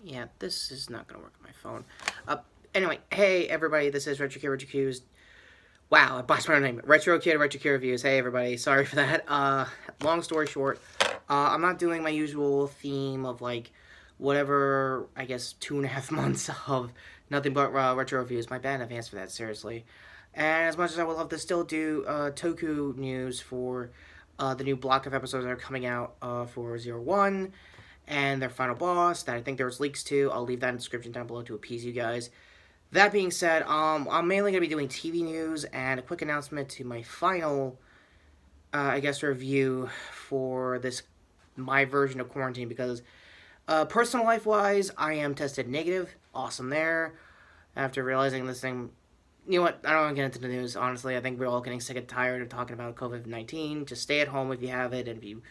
Yeah, this is not gonna work on my phone. Uh, anyway, hey everybody, this is Retrokid Retrokid. Wow, I botched my own name. Retrokid Reviews. Hey everybody, sorry for that. Long story short, I'm not doing my usual theme of like whatever. I guess 2.5 months of nothing but retro reviews. My bad in advance for that. Seriously. And as much as I would love to still do Toku news for the new block of episodes that are coming out for 01 and their final boss that I think there was leaks to. I'll leave that in the description down below to appease you guys. That being said, I'm mainly going to be doing TV news and a quick announcement to my final, I guess, review for this, my version of quarantine because personal life wise, I am tested negative. Awesome there. After realizing this thing, you know what? I don't want to get into the news. Honestly, I think we're all getting sick and tired of talking about COVID-19. Just stay at home if you have it, and if you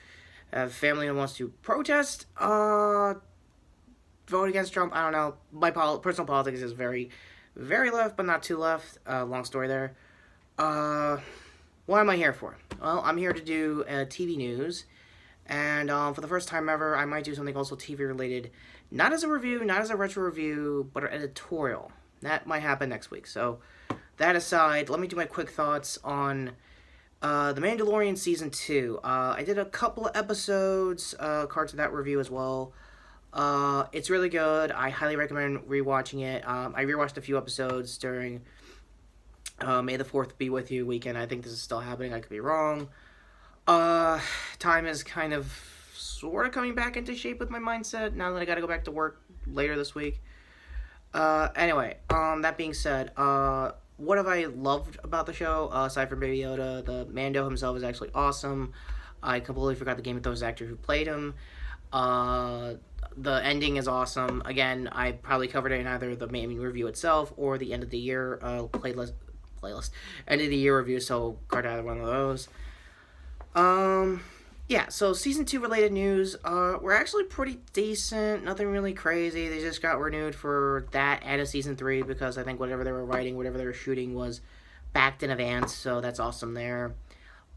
have family that wants to protest, vote against Trump. I don't know. My personal politics is very, very left, but not too left. Long story there. Uh, what am I here for? Well, I'm here to do TV news, and for the first time ever, I might do something also TV related, not as a review, not as a retro review, but an editorial. That might happen next week. So, that aside, let me do my quick thoughts on The Mandalorian Season 2. I did a couple of episodes, cards of that review as well. It's really good. I highly recommend rewatching it. I rewatched a few episodes during May the 4th be with you weekend. I think this is still happening. I could be wrong. Time is kind of sort of coming back into shape with my mindset now that I gotta go back to work later this week. Anyway, that being said, what have I loved about the show, aside from Baby Yoda? The Mando himself is actually awesome. I completely forgot the Game of Thrones actor who played him. Uh, the ending is awesome. Again, I probably covered it in either the main review itself or the end of the year playlist end of the year review. So card either one of those. Um, yeah. So season 2 related news. We're actually pretty decent. Nothing really crazy. They just got renewed for that and a season 3 because I think whatever they were writing, whatever they were shooting was backed in advance. So that's awesome there.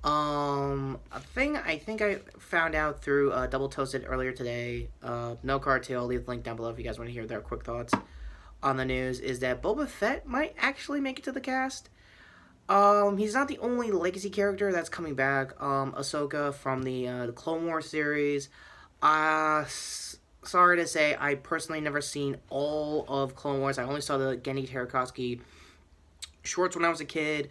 A thing I think I found out through Double Toasted earlier today, no card too, I'll leave the link down below if you guys want to hear their quick thoughts on the news, is that Boba Fett might actually make it to the cast. He's not the only legacy character that's coming back. Ahsoka from the Clone Wars series. Sorry to say, I personally never seen all of Clone Wars. I only saw the Genndy Tartakovsky shorts when I was a kid.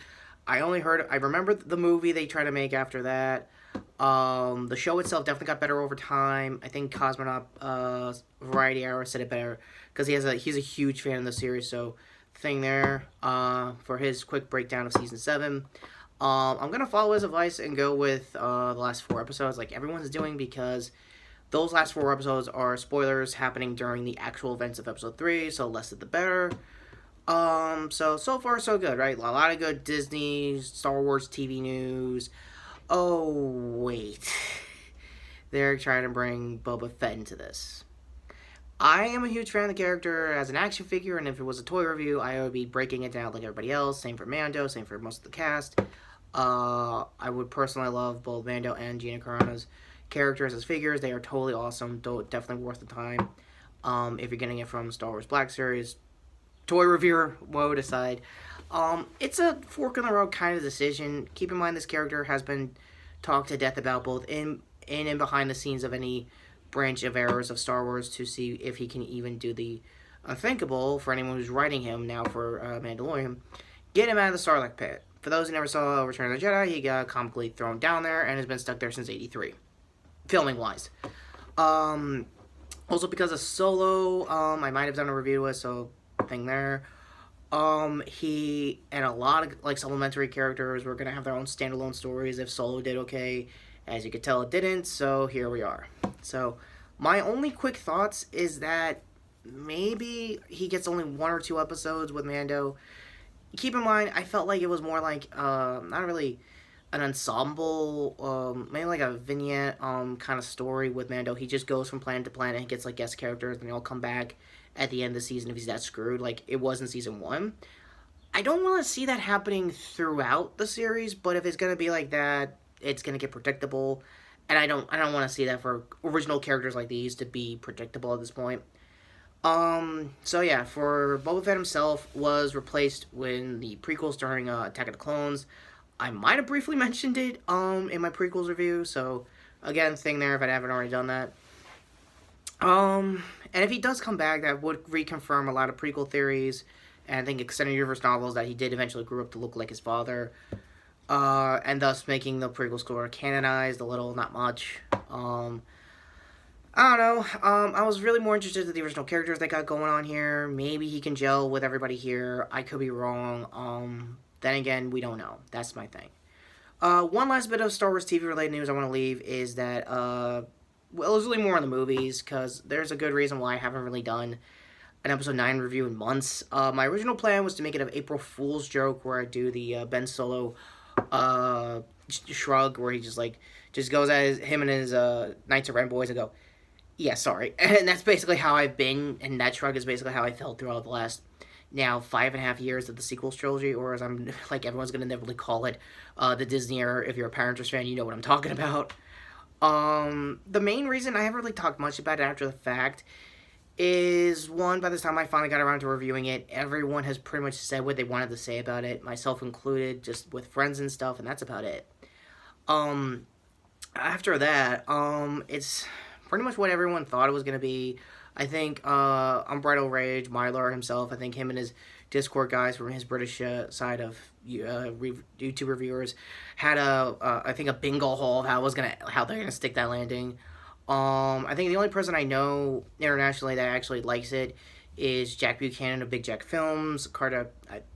I remember the movie they tried to make after that. The show itself definitely got better over time. I think Cosmonaut Variety Hour said it better because he's a huge fan of the series. So thing there for his quick breakdown of season 7. I'm gonna follow his advice and go with the last 4 episodes like everyone's doing because those last 4 episodes are spoilers happening during the actual events of episode 3. So less of the better. So far so good, right? A lot of good Disney, Star Wars TV news. Oh, wait. They're trying to bring Boba Fett into this. I am a huge fan of the character as an action figure, and if it was a toy review, I would be breaking it down like everybody else. Same for Mando, same for most of the cast. I would personally love both Mando and Gina Carano's characters as figures. They are totally awesome, definitely worth the time. If you're getting it from Star Wars Black Series, toy reviewer mode aside, it's a fork in the road kind of decision. Keep in mind this character has been talked to death about both in and behind the scenes of any branch of errors of Star Wars to see if he can even do the unthinkable for anyone who's writing him now for Mandalorian. Get him out of the Sarlacc pit. For those who never saw Return of the Jedi, he got comically thrown down there and has been stuck there since '83, filming wise. Also because of Solo, I might have done a review with, so thing there. He and a lot of like supplementary characters were gonna have their own standalone stories if Solo did okay. As you could tell, it didn't, so here we are. So, my only quick thoughts is that maybe he gets only 1 or 2 episodes with Mando. Keep in mind, I felt like it was more like not really an ensemble, maybe like a vignette kind of story with Mando. He just goes from planet to planet and gets like guest characters, and they all come back at the end of the season if he's that screwed, like it was in season 1. I don't want to see that happening throughout the series, but if it's gonna be like that, it's gonna get predictable, and I don't want to see that for original characters like these to be predictable at this point. So yeah, for Boba Fett himself was replaced when the prequels during Attack of the Clones. I might have briefly mentioned it in my prequels review, so again, thing there if I haven't already done that. And if he does come back, that would reconfirm a lot of prequel theories, and I think extended universe novels that he did eventually grow up to look like his father, and thus making the prequel story canonized a little, not much. I don't know. I was really more interested in the original characters they got going on here. Maybe he can gel with everybody here. I could be wrong. Then again, we don't know. That's my thing. One last bit of Star Wars TV related news I want to leave is that well, it's really more on the movies because there's a good reason why I haven't really done an episode 9 review in months. My original plan was to make it an April Fool's joke where I do the Ben Solo shrug where he just goes at him and his Knights of Ren boys and go, yeah, sorry. And that's basically how I've been, and that shrug is basically how I felt throughout the last now 5.5 years of the sequels trilogy, or as I'm like everyone's gonna never call it, the Disney era. If you're a Power Rangers fan, you know what I'm talking about. The main reason I haven't really talked much about it after the fact is one, by the time I finally got around to reviewing it, everyone has pretty much said what they wanted to say about it, myself included, just with friends and stuff, and that's about it. Um, After that, it's pretty much what everyone thought it was gonna be. I think Unbridled Rage, Mylar himself, I think him and his Discord guys from his British side of YouTube reviewers had I think a bingo hall of how they're gonna stick that landing. I think the only person I know internationally that actually likes it is Jack Buchanan of Big Jack Films. Carter,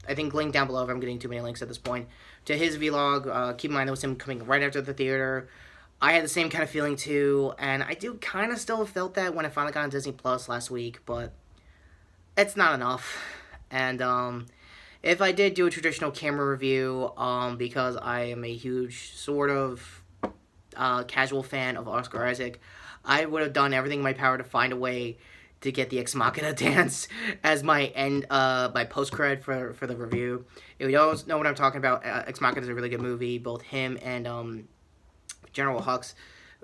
I think link down below if I'm getting too many links at this point to his vlog. Keep in mind that was him coming right after the theater. I had the same kind of feeling too, and I do kind of still felt that when I finally got on Disney Plus last week, but it's not enough. And if I did do a traditional camera review, because I am a huge sort of casual fan of Oscar Isaac, I would have done everything in my power to find a way to get the Ex Machina dance as my my post cred for the review. If you don't know what I'm talking about, Ex Machina is a really good movie. Both him and General Hux,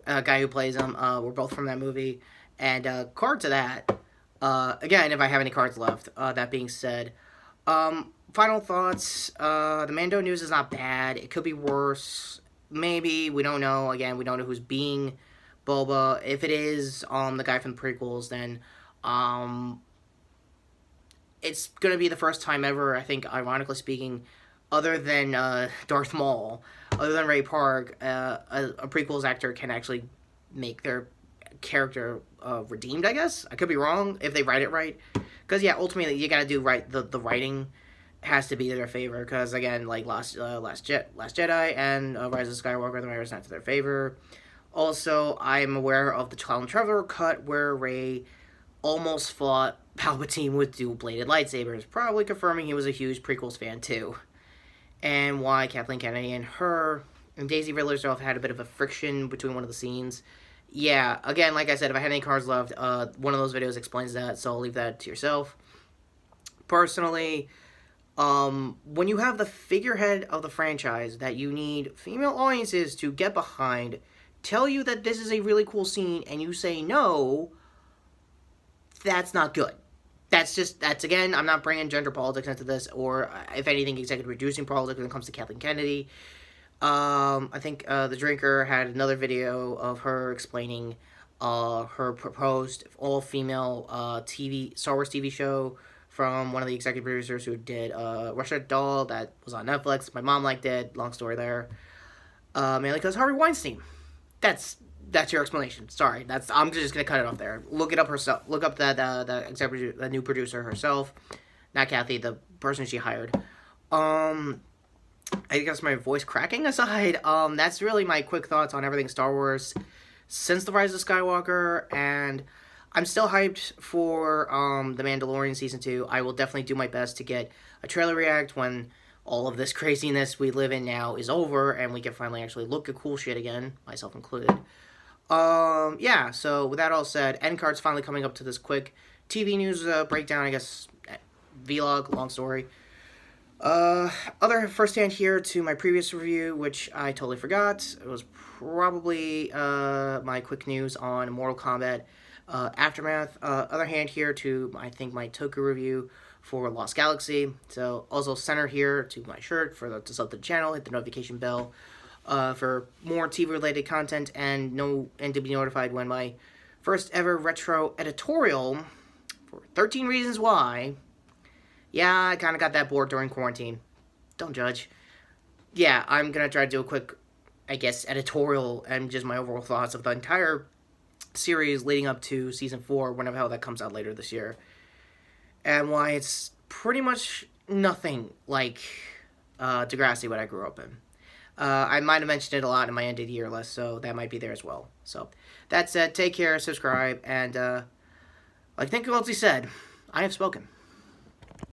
guy who plays him, were both from that movie. And card to that, again, if I have any cards left, that being said, final thoughts, the Mando news is not bad. It could be worse. Maybe, we don't know. Again, we don't know who's being Boba. If it is the guy from the prequels, then it's going to be the first time ever, I think, ironically speaking, other than Darth Maul, other than Ray Park, a prequels actor can actually make their character redeemed, I guess. I could be wrong if they write it right. Because, yeah, ultimately, you gotta do right. The writing has to be to their favor. Because, again, like Last Jedi and Rise of Skywalker, the writers not to their favor. Also, I'm aware of the Child and Traveler cut where Rey almost fought Palpatine with dual-bladed lightsabers, probably confirming he was a huge prequels fan, too. And why Kathleen Kennedy and her and Daisy Ridley herself had a bit of a friction between one of the scenes. Yeah, again, like I said, if I had any cards left, one of those videos explains that, so I'll leave that to yourself. Personally, when you have the figurehead of the franchise that you need female audiences to get behind, tell you that this is a really cool scene, and you say no, that's not good. That's again, I'm not bringing gender politics into this, or if anything, executive producing politics when it comes to Kathleen Kennedy. I think The Drinker had another video of her explaining her proposed all-female Star Wars TV show from one of the executive producers who did Russia Doll, that was on Netflix. My mom liked it, long story there. Mainly because Harvey Weinstein. That's your explanation. Sorry, I'm just gonna cut it off there. Look it up herself. Look up the new producer herself, not Kathy, the person she hired. I guess my voice cracking aside, that's really my quick thoughts on everything Star Wars since the Rise of Skywalker, and I'm still hyped for the Mandalorian season 2. I will definitely do my best to get a trailer react when all of this craziness we live in now is over and we can finally actually look at cool shit again, myself included. Yeah, so with that all said, end card's finally coming up to this quick TV news breakdown, I guess, vlog, long story. Other first-hand here to my previous review, which I totally forgot. It was probably, my quick news on Mortal Kombat Aftermath. Other hand here to, I think, my Toku review for Lost Galaxy. So also center here to my shirt to sub to the channel, hit the notification bell for more TV related content and to be notified when my first ever retro editorial for 13 Reasons Why. Yeah, I kind of got that bored during quarantine. Don't judge. Yeah, I'm gonna try to do a quick, I guess, editorial and just my overall thoughts of the entire series leading up to season 4, whenever hell that comes out later this year, and why it's pretty much nothing like Degrassi, what I grew up in. I might have mentioned it a lot in my end of the year list, so that might be there as well. So, that said, take care, subscribe, and like Think Quilty said, I have spoken.